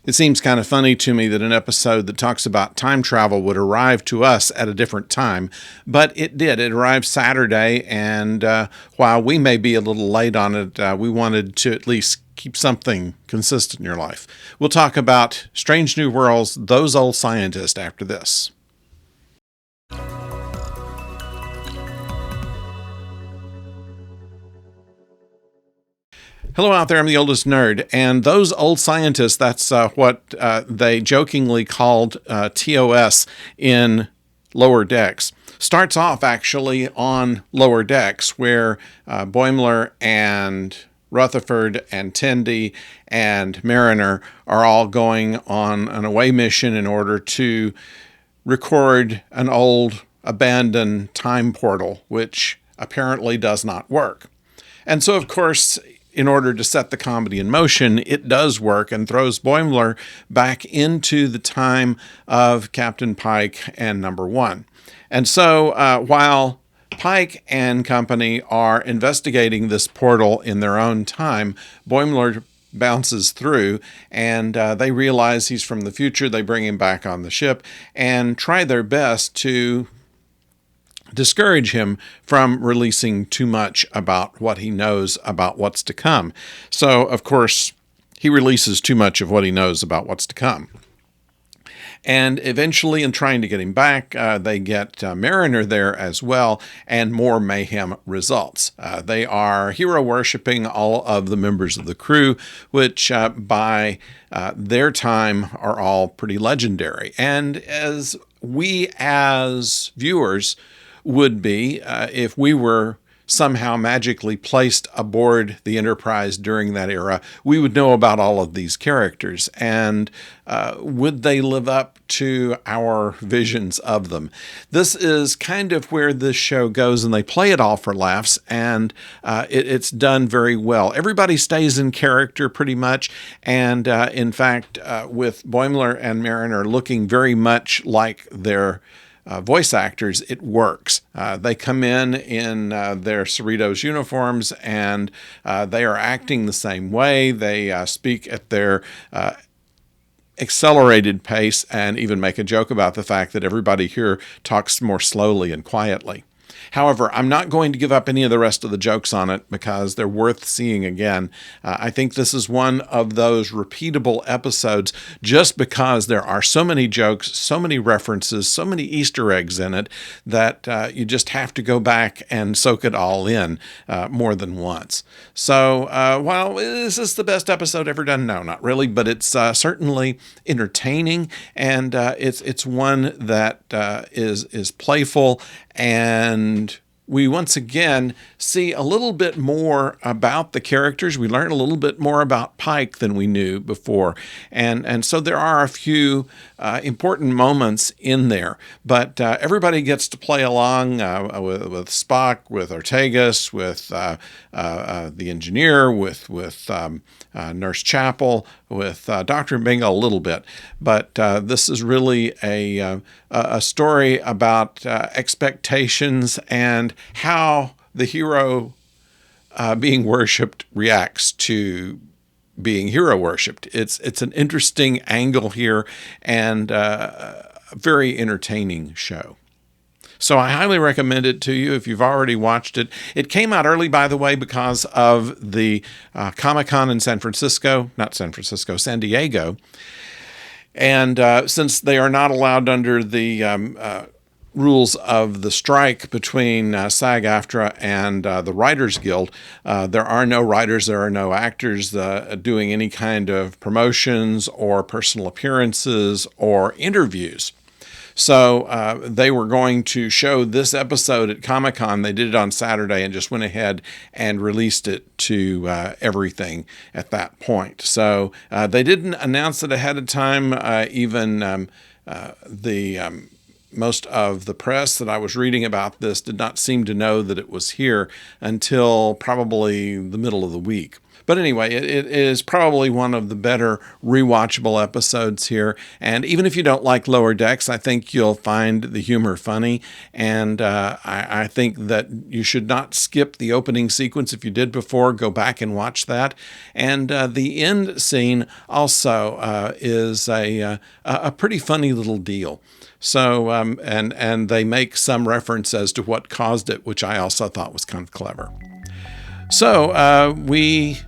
It seems kind of funny to me that an episode that talks about time travel would arrive to us at a different time, but it did. It arrived Saturday, and while we may be a little late on it, we wanted to at least keep something consistent in your life. We'll talk about Strange New Worlds, Those Old Scientists, after this. Hello out there, I'm the oldest nerd, and those old scientists, that's what they jokingly called TOS in Lower Decks. Starts off actually on Lower Decks, where Boimler and Rutherford and Tendi and Mariner are all going on an away mission in order to record an old abandoned time portal, which apparently does not work. And so, of course, in order to set the comedy in motion, it does work and throws Boimler back into the time of Captain Pike and Number One. And so while Pike and company are investigating this portal in their own time, Boimler bounces through, and they realize he's from the future. They bring him back on the ship and try their best to discourage him from releasing too much about what he knows about what's to come. So, of course, he releases too much of what he knows about what's to come. And eventually, in trying to get him back, they get Mariner there as well, and more mayhem results. They are hero-worshipping all of the members of the crew, which by their time are all pretty legendary. And as we as viewers would be if we were somehow magically placed aboard the Enterprise during that era, we would know about all of these characters. And would they live up to our visions of them? This is kind of where this show goes, and they play it all for laughs, and it's done very well. Everybody stays in character pretty much, and in fact, with Boimler and Mariner looking very much like their voice actors, it works. They come in their Cerritos uniforms, and they are acting the same way. They speak at their accelerated pace and even make a joke about the fact that everybody here talks more slowly and quietly. However, I'm not going to give up any of the rest of the jokes on it because they're worth seeing again. I think this is one of those repeatable episodes just because there are so many jokes, so many references, so many Easter eggs in it that you just have to go back and soak it all in more than once. So while is this the best episode ever done? No, not really, but it's certainly entertaining, and it's one that is playful, and we once again see a little bit more about the characters. We learn a little bit more about Pike than we knew before. And so there are a few important moments in there. But everybody gets to play along with Spock, with Ortegas, with the engineer, with Nurse Chapel, with Dr. Bingo a little bit. But this is really a story about expectations and how the hero being worshipped reacts to being hero worshipped. It's an interesting angle here, and a very entertaining show. So I highly recommend it to you if you've already watched it. It came out early, by the way, because of the Comic-Con in San Diego. And since they are not allowed under the rules of the strike between SAG-AFTRA and the Writers Guild, there are no writers, there are no actors doing any kind of promotions or personal appearances or interviews. So they were going to show this episode at Comic-Con. They did it on Saturday and just went ahead and released it to everything at that point. So they didn't announce it ahead of time. Even most of the press that I was reading about this did not seem to know that it was here until probably the middle of the week. But anyway, it is probably one of the better rewatchable episodes here. And even if you don't like Lower Decks, I think you'll find the humor funny. And I think that you should not skip the opening sequence. If you did before, go back and watch that. And the end scene also is a pretty funny little deal. So, and they make some reference as to what caused it, which I also thought was kind of clever. So we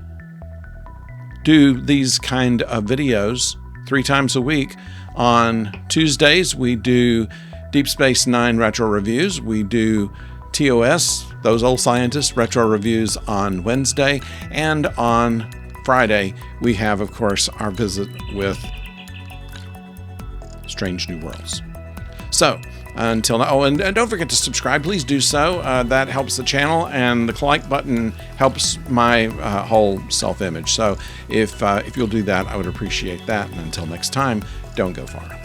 do these kind of videos 3 times a week. On Tuesdays, we do Deep Space Nine retro reviews. We do TOS, Those Old Scientists, retro reviews on Wednesday. And on Friday, we have, of course, our visit with Strange New Worlds. So, until now, and don't forget to subscribe. Please do so. That helps the channel, and the like button helps my whole self-image. So if you'll do that, I would appreciate that. And until next time, don't go far.